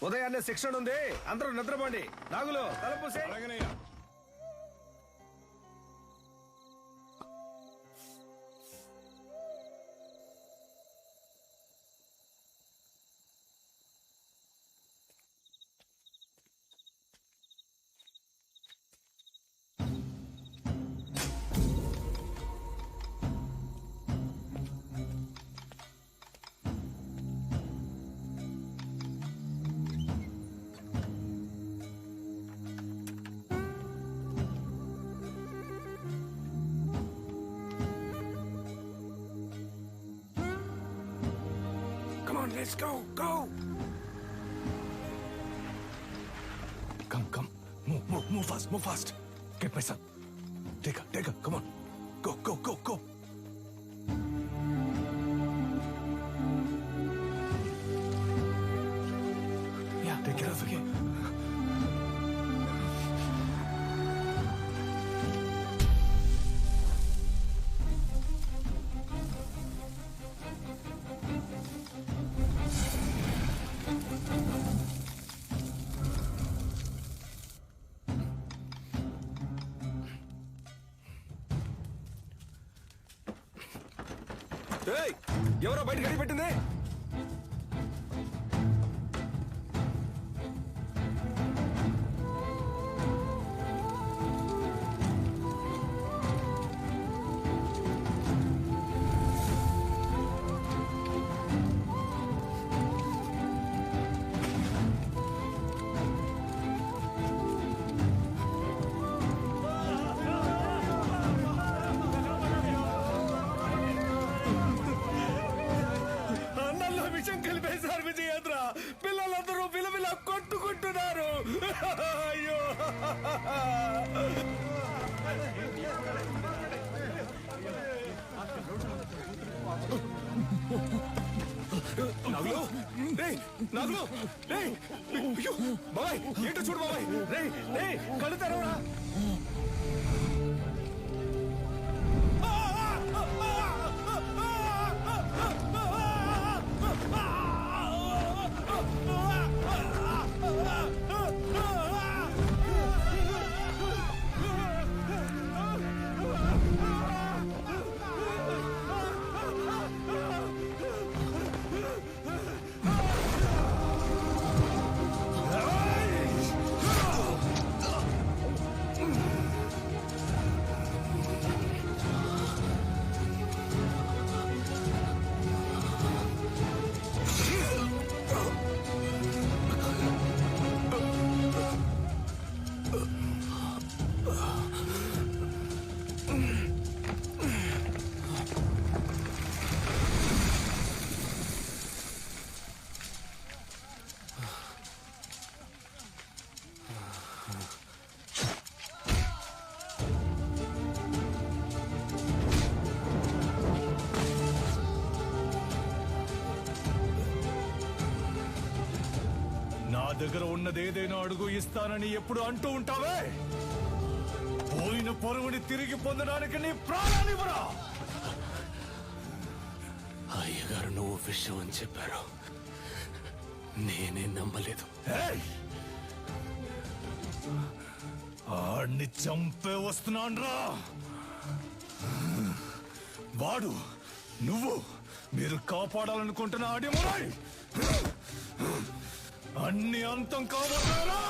ఉదయాన్నే శిక్షణ ఉంది, అందరూ నిద్రపోండి. నాగులు తలపూసే. Let's go, go! Come. Move fast. Get my son. Take her, come on. Go. Yeah, take care of her. ఎవరో బయట గడి పెట్టింది. పిల్లలందరూ విలవిల కొట్టుకుంటున్నారు. అయ్యో, బాబాయ్ ఏంటో చూడు బాబాయ్. రే కళ్ళు తెరవరా. దగ్గర ఉన్నదేదైనా అడుగు ఇస్తానని ఎప్పుడు అంటూ ఉంటావే. పోయిన పొరుగుని తిరిగి పొందడానికి నీ ప్రాణాన్ని ఇవ్వరా. అయ్యగారు నువ్వు విషయం అని చెప్పారు, నేనే నమ్మలేదు. ఆడిని చంపే వస్తున్నాన్రా. వాడు నువ్వు మీరు కాపాడాలనుకుంటున్న ఆడిమురాయ్ అన్ని అంతం కాబోతారా.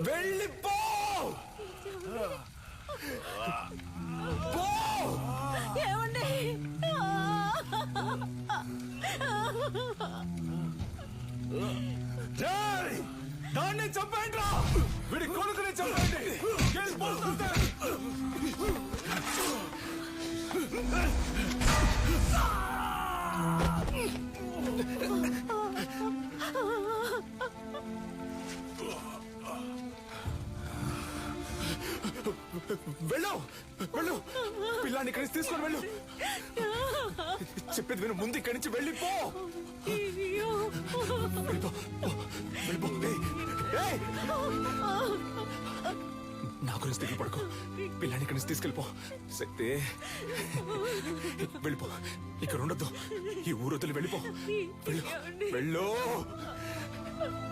వెళ్ళిపో. ఏమండి? రేయ్! దాన్ని చంపేయండి రా! వీడి కొడుకుని చంపేయండి! వెళ్ళిపోతుంటే! వెళ్ళు వెళ్ళు, పిల్లాన్ని ఇక్కడి నుంచి తీసుకొని వెళ్ళు. చెప్పేది విను, ముందు ఇక్కడి నుంచి వెళ్ళిపో. వెళ్ళిపో, వెళ్ళిపో. ఏయ్! నా గురించి దిగులు పడుకో, పిల్లాన్ని ఇక్కడి నుంచి తీసుకెళ్ళిపో. శక్తి, వెళ్ళిపో, ఇక్కడ ఉండొద్దు. ఈ ఊరు వదిలి వెళ్ళిపో. వెళ్ళు వెళ్ళు,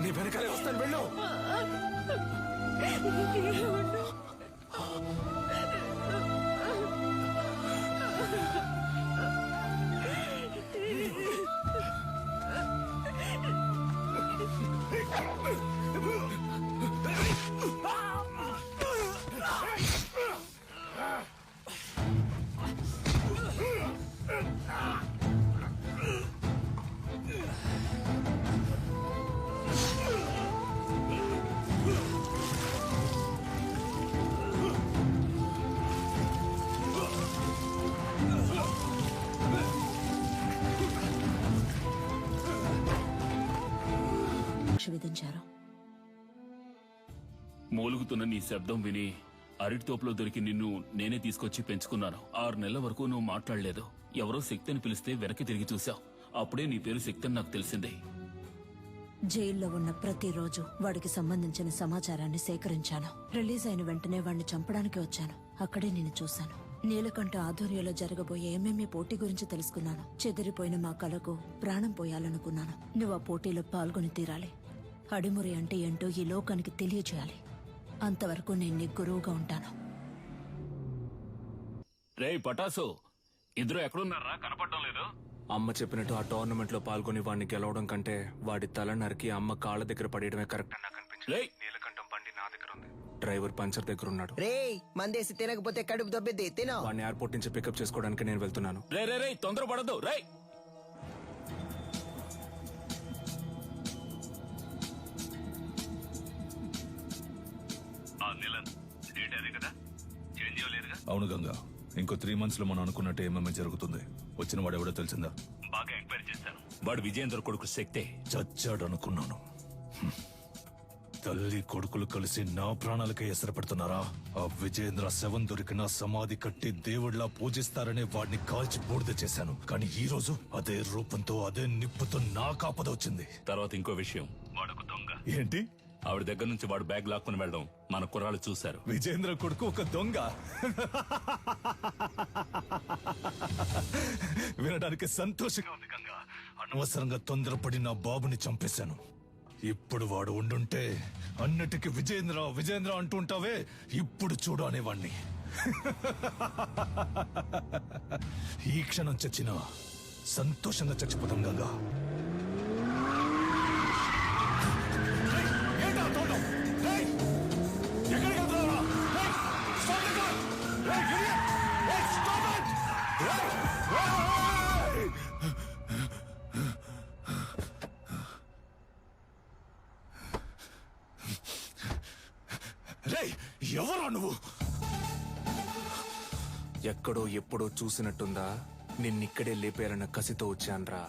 నీ వెనకాలే వస్తాను. వెళ్ళు. విధించారు. మూలుగుతున్న నీ శబ్దం విని అరటి తోపులో దొరికి నిన్ను నేనే తీసుకొచ్చి పెంచుకున్నాను. 6 నెలల వరకు నువ్వు మాట్లాడలేదు. ఎవరో శక్తి అని పిలిస్తే వెనక్కి తిరిగి చూశావు. అప్పుడే నీ పేరు శక్తి అని నాకు తెలిసింది. జైల్లో ఉన్న ప్రతిరోజు వాడికి సంబంధించిన సమాచారాన్ని సేకరించాను. రిలీజ్ అయిన వెంటనే వాడిని చంపడానికి వచ్చాను. అక్కడే నేను చూశాను. నీలకంఠ ఆధ్వర్యంలో జరగబోయే ఎంఎంఏ పోటీ గురించి తెలుసుకున్నాను. చెదిరిపోయిన మా కళకు ప్రాణం పోయాలనుకున్నాను. నువ్వు ఆ పోటీలో పాల్గొని తీరాలి. అడిమురి అంటే ఏంటో ఈ లోకానికి తెలియజేయాలి. అంతవరకు నేను నీ గురువుగా ఉంటాను. రేయ్ పటాసు, ఇద్దరు ఎక్కడున్నారా? కనపడడం లేదు. అమ్మ చెప్పినట్టు ఆ టోర్నమెంట్ లో పాల్గొని వాడిని గెలవడం కంటే వాడి తల నరికి అమ్మ కాళ్ళ దగ్గర పడేయడమే కరెక్ట్ అని నాకు అనిపించింది. నీలకంఠం బండి నా దగ్గర ఉంది, డ్రైవర్ పంచర్ దగ్గర ఉన్నాడు. రేయ్, మందేసి తినకపోతే కడుపు దొబ్బిద్ది, తినో. వాడిని ఎయిర్పోర్ట్ నుంచి పికప్ చేసుకోవడానికి నేను వెళ్తున్నాను. రే రే రే, తొందరపడద్దు. రే అవును గంగా, ఇంకో 3 months లో మనం అనుకున్నట్టు ఏమేమి జరుగుతుంది. వచ్చిన వాడు ఎవడో తెలిసిందా? బాగా ఎంక్వైరీ చేశాను. వాడు విజయేంద్ర కొడుకు శక్తే. చచ్చాడు అనుకున్నాను. తల్లి కొడుకులు కలిసి నా ప్రాణాలకే ఎసరు పెడుతున్నారా? ఆ విజయేంద్ర శవం దొరికిన సమాధి కట్టి దేవుడిలా పూజిస్తారనే వాడిని కాల్చి బూడిద చేశాను. కానీ ఈ రోజు అదే రూపంతో అదే నిప్పుతో నా కాపద వచ్చింది. తర్వాత ఇంకో విషయం, వాడొక దొంగ. ఏంటి? ఆవిడ దగ్గర నుంచి వాడు బ్యాగ్ లాక్కుని వెళ్ళడం మన కుర్రాళ్ళు చూశారు. విజయేంద్ర కొడుకు ఒక దొంగ? వినడానికి సంతోషంగా ఉంది గంగా. అనవసరంగా తొందరపడి నా బాబుని చంపేశాను. ఇప్పుడు వాడు ఉండుంటే అన్నిటికీ విజయేంద్ర విజయేంద్ర అంటుంటావే, ఇప్పుడు చూడు అనేవాణ్ణి. ఈ క్షణం చచ్చినా సంతోషంగా చచ్చిపోతాం గంగా. ఎవరా నువ్వు? ఎక్కడో ఎప్పుడో చూసినట్టుందా? నిన్నిక్కడే లేపేయాలన్న కసితో వచ్చాన్రా.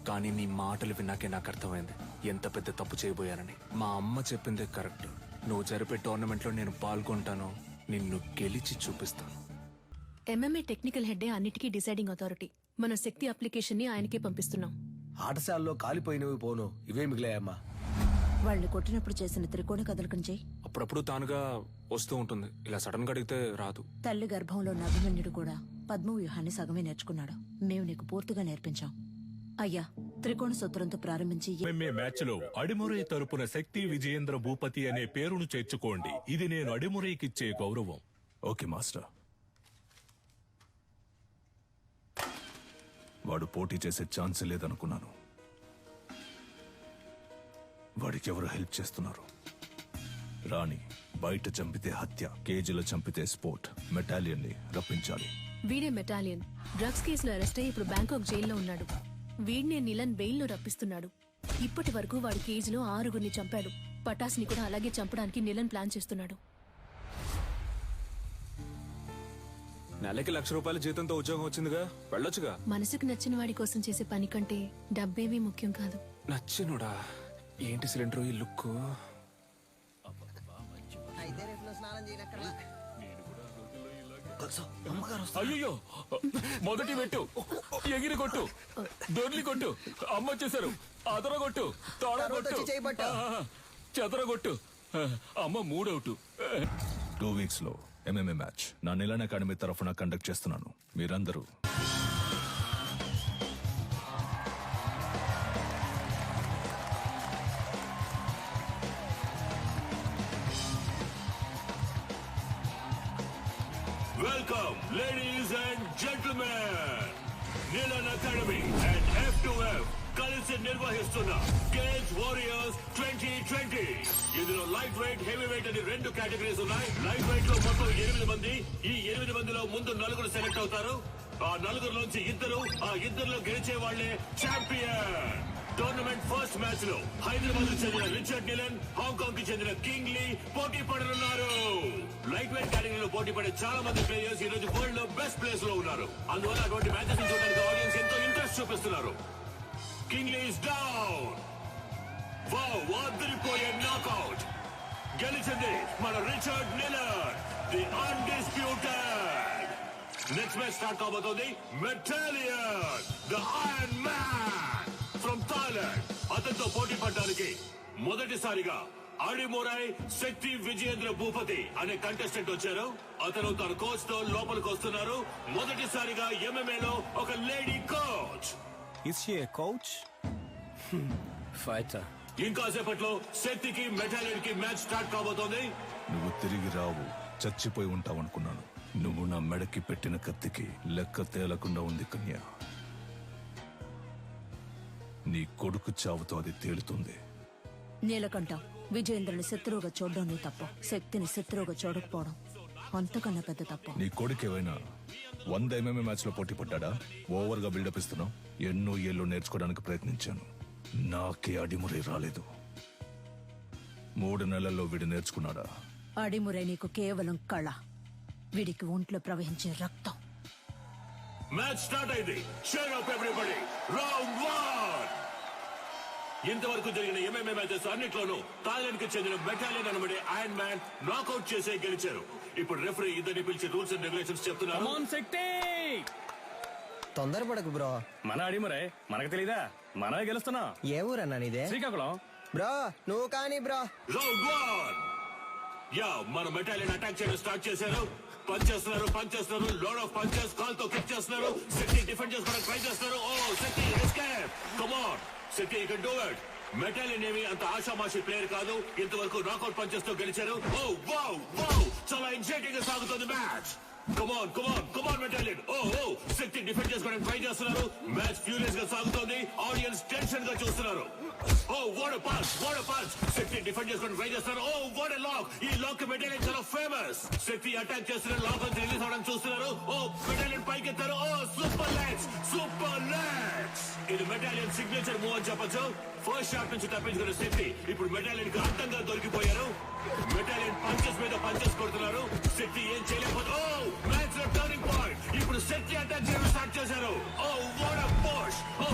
కానీ నీ మాటలు విన్నాకే నాకు అర్థమైంది ఎంత పెద్ద తప్పు చేయబోయానని. మా అమ్మ చెప్పిందే కరెక్ట్. నువ్వు జరిపే టోర్నమెంట్ లో నేను పాల్గొంటాను, నిన్ను గెలిచి చూపిస్తాను. ఎంఎంఏ టెక్నికల్ హెడ్డే అన్నిటికీ డిసైడింగ్ అథారిటీ. మన శక్తి అప్లికేషన్ ని ఆయనకే పంపిస్తున్నాం. ఆటశాలలో కాలిపోయినవి పోను, ఇవే మిగిలాయమ్మా. వాళ్ళని కొట్టినప్పుడు చేసిన త్రికోణ కదలికం చెయ్యి. అప్పుడప్పుడు తానుగా వస్తూ ఉంటుంది, ఇలా సడన్ గా అడిగితే రాదు. తల్లి గర్భంలో ఉన్న అభిమన్యుడు కూడా పద్మ వ్యూహాన్ని సగమే నేర్చుకున్నాడు. మేము నీకు పూర్తిగా నేర్పించాం. అయ్యా, త్రికోణ సూత్రంతో ప్రారంభించి మ్యాచ్ లో అడిమురై తరపున శక్తి విజయేంద్ర భూపతి అనే పేరును చేర్చుకోండి. ఇది నేను అడిమురైకిచ్చే గౌరవం. Okay master. వాడు పోటీ చేసే ఛాన్స్ లేదనుకున్నాను. వాడికి ఎవరు హెల్ప్ చేస్తున్నారు? రాణి బయట చంపితే హత్య, కేజీలో చంపితే స్పోర్ట్. మెటాలియన్ ని రప్పించాలి. వీడే మెటాలియన్. డ్రగ్స్ కేసులో అరెస్ట్ అయ్యి ఇప్పుడు బ్యాంకాక్ జైల్లో ఉన్నాడు. వీడినే నిలన్ బెయిల్లో రప్పిస్తున్నాడు. ఇప్పటి వరకు వాడి కేజీలో 6గురిని చంపాడు. పటాస్ని కూడా అలాగే చంపడానికి నిలన్ ప్లాన్ చేస్తున్నాడు. నెలకి ₹1,00,000 జీతంతో ఉద్యోగం వచ్చిందిగా, వెళ్ళొచ్చుగా. మనసుకు నచ్చిన వాడి కోసం చేసే పని కంటే డబ్బేమీ ముఖ్యం కాదు. నచ్చినుడా, ఏంటి సిలిండర్ ఈ లుక్? అయితే రేపు స్నానం చేయనక్కర్లా. అయ్యో, మొదటి పెట్టు, ఎగిరి కొట్టు, దొర్లి కొట్టు, అమ్మ వచ్చేసారు, అదర కొట్టు, తోడ కొట్టు, వచ్చి చేయి పట్టు. చెదర కొట్టు. అమ్మ 3 అవుట్. 2 వీక్స్ లో MMA మ్యాచ్ నా నిలన్ అకాడమీ తరఫున కండక్ట్ చేస్తున్నాను. మీరందరూ welcome ladies and gentlemen. Nilan academy and F2F కలిసి నిర్వహిస్తున్న గేమ్స్ వారియర్స్ 2020. ఇందులో లైట్ వెయిట్, హెవీ వెయిట్ అని 2 కేటగిరీస్ ఉన్నాయి. లైట్ వెయిట్ లో మొత్తం 8 మంది. ఈ 8 మందిలో ముందు 4 సెలెక్ట్ అవుతారు. ఆ 4లోంచి 2, ఆ 2లో గెలిచే వాళ్లే ఛాంపియన్. టోర్నమెంట్ ఫస్ట్ మ్యాచ్ లో హైదరాబాద్ కు చెందిన రిచర్డ్ నిలన్, హాంకాంగ్ కి చెందిన కింగ్ లీ పోటీ పడనున్నారు. లైట్ వెయిట్ కేటగిరీలో పోటీ పడే చాలా మంది ప్లేయర్స్ ఈ రోజు వరల్డ్ లో బెస్ట్ ప్లేస్ లో ఉన్నారు. అందువల్ల అటువంటి మ్యాచెస్ చూడడానికి ఆడియన్స్ ఎంతో ఇంట్రెస్ట్ చూపిస్తున్నారు. King Lee is down. Wow, అదిరిపోయే నాకౌట్. గెలిచింది మన Richard Nilan, the undisputed. Next match start కాబోతోంది. Metalian, the iron man from Thailand. అతనితో పోటీ పడడానికి మొదటిసారిగా అడిమురై శక్తి విజయేంద్ర భూపతి అనే కంటెస్టెంట్ వచ్చారు. అతను తన కోచ్ తో లోపలికి వస్తున్నారు. మొదటిసారిగా MMA లో ఒక lady coach. Is she a coach? Fighter. ఇంకాసేపట్లో శక్తికి మెటాలియన్ కి మ్యాచ్ స్టార్ట్ కాబోతోంది. నువ్వు తిరిగి రావు, చచ్చిపోయి ఉంటావనుకున్నాను. నువ్వు నా మెడకి పెట్టిన కత్తికి లెక్క తేలకుండా ఉంది కన్య. నీ కొడుకు చావుతో అది తేలుతుంది. నీలకంఠ, విజయేంద్రుని శత్రువుగా చూడడం నీ తప్పు. శక్తిని శత్రువుగా చూడకపోవడం అంతకన్నా పెద్ద తప్పు. నీ కొడుకు ఏమైనా 100 MMA మ్యాచ్ లో పోటీ పడ్డా? ఓవర్ గా బిల్డప్ ఇస్తున్నావు. ఎన్నో ఏళ్ళు నేర్చుకోవడానికి ప్రయత్నించాను, నాకే అడిమురై రాలేదు. 3 నెలల్లో వీడు నేర్చుకున్నాడా? అడిమురై నీకు కేవలం కళ, వీడికి ఒంట్లో ప్రవహించే రక్తం. మ్యాచ్ స్టార్ట్ అయింది. Cheer up everybody. రౌండ్ 1. ఇంతవరకు జరిగిన MMA మ్యాచెస్ అన్నిట్లోనూ థాయిలాండ్ కి చెందిన మెటాలియన్ అనబడే ఐరన్ మ్యాన్ నాకౌట్ చేసే గెలిచారు. ఇప్పుడు రెఫరీ ఇద్దరిని పిలిచి రూల్స్ అండ్ రెగ్యులేషన్స్ చెప్తున్నారు. తొందరపడకు బ్రో. మన అడిమురై మనకు తెలీదా? మనమే గెలుస్తున్నాం. ఏ ఊరన్నా నీదే? శ్రీకాకుళం. బ్రో నువ్వు కానీ బ్రో. రౌండ్ 1. యా, మన మెటాలియన్ అటాక్ చేయడం స్టార్ట్ చేశారు. పంచ్ చేస్తున్నారు, లోడ్ ఆఫ్ పంచెస్. కాల్ తో కిక్ చేస్తున్నారు. శక్తి డిఫెండ్ చేసుకోవడానికి ట్రై చేస్తున్నారు. Oh Shakti escape. Come on Shakti, you can do it. Metalian ఏమి అంత ఆషామాషి ప్లేయర్ కాదు. ఇంతవరకు నాకౌట్ పంచెస్ తో గెలిచారు. ఓ వావ్ వావ్, చాలా ఎగ్జైటింగ్ గా సాగుతుంది match. Come on Metalian. Oh Shakti defend చేసుకోవడానికి ట్రై చేస్తున్నారు. మ్యాచ్ ఫ్యూరియస్ గా సాగుతోంది. ఆడియన్స్ టెన్షన్ గా చూస్తున్నారు. Oh what a punch. Shakti defend చేసుకోవడానికి ట్రై చేస్తున్నారు. Oh what a lock. ఈ లాక్ మెటాలియన్ చాలా ఫేమస్. శక్తి అటాక్ చేస్తున్నారు, లాక్ నుంచి రిలీజ్ అవడానికి చూస్తున్నారు. ఓ మెటాలియన్ పైకి ఎత్తారు. Oh super legs. ఇది మెటాలియన్ సిగ్నేచర్ మూవ్ అని చెప్పొచ్చు. ఫస్ట్ షాట్ నుంచి తప్పించుకున్న శక్తి ఇప్పుడు మెటాలియన్ కి అడ్డంగా దొరికిపోయారు. మెటాలియన్ పంచెస్ మీద పంచెస్ కొడుతున్నారు. శక్తి ఏం చేయలేకపోతే ఓ మ్యాచ్ లో టర్నింగ్ పాయింట్. ఇప్పుడు శక్తి అటాక్ చేయడం స్టార్ట్ చేశారు. Oh what a push. Oh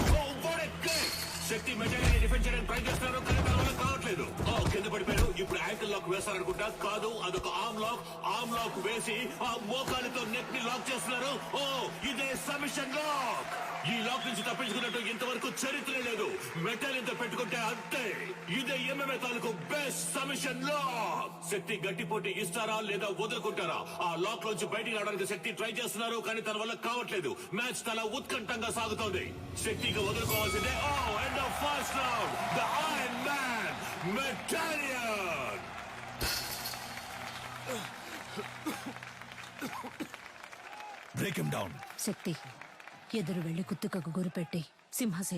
what a kick. Shakti Metalian defend చేయడానికి ట్రై చేస్తున్నారు, కానీ తన వల్ల కావట్లేదు. ఓ కింద పడిపోయారు. ఇప్పుడు యాంకిల్ లాక్ వేస్తారనుకుంటా. కాదు, అదొక ఆర్మ్ లాక్ వేసి ఆ మోకాలితో నెక్ ని లాక్ చేస్తున్నారు. ఓ ఇదే సబ్మిషన్ లాక్. ఈ లాక్ నుంచి తప్పించుకున్నట్టు ఇంతవరకు చరిత్ర లేదు. మెటాలియన్ తో పెట్టుకుంటే అంతే. ఇదే MMA తాలూకు బెస్ట్ సబ్మిషన్ లాక్. శక్తి గట్టి పోటీ ఇస్తారా లేదా వదులుకుంటారా? ఆ లాక్ నుంచి బయటికి రావడానికి శక్తి ట్రై చేస్తున్నారు, కానీ తన వల్ల కావట్లేదు. మ్యాచ్ చాలా ఉత్కంఠంగా సాగుతోంది. శక్తికి వదులుకోవాల్సిందే. Oh end of first round. The iron man Metalian. Break him down. Shakti, ఎదురు వెళ్లి కుత్తుకకు గురిపెట్టి సింహశైలం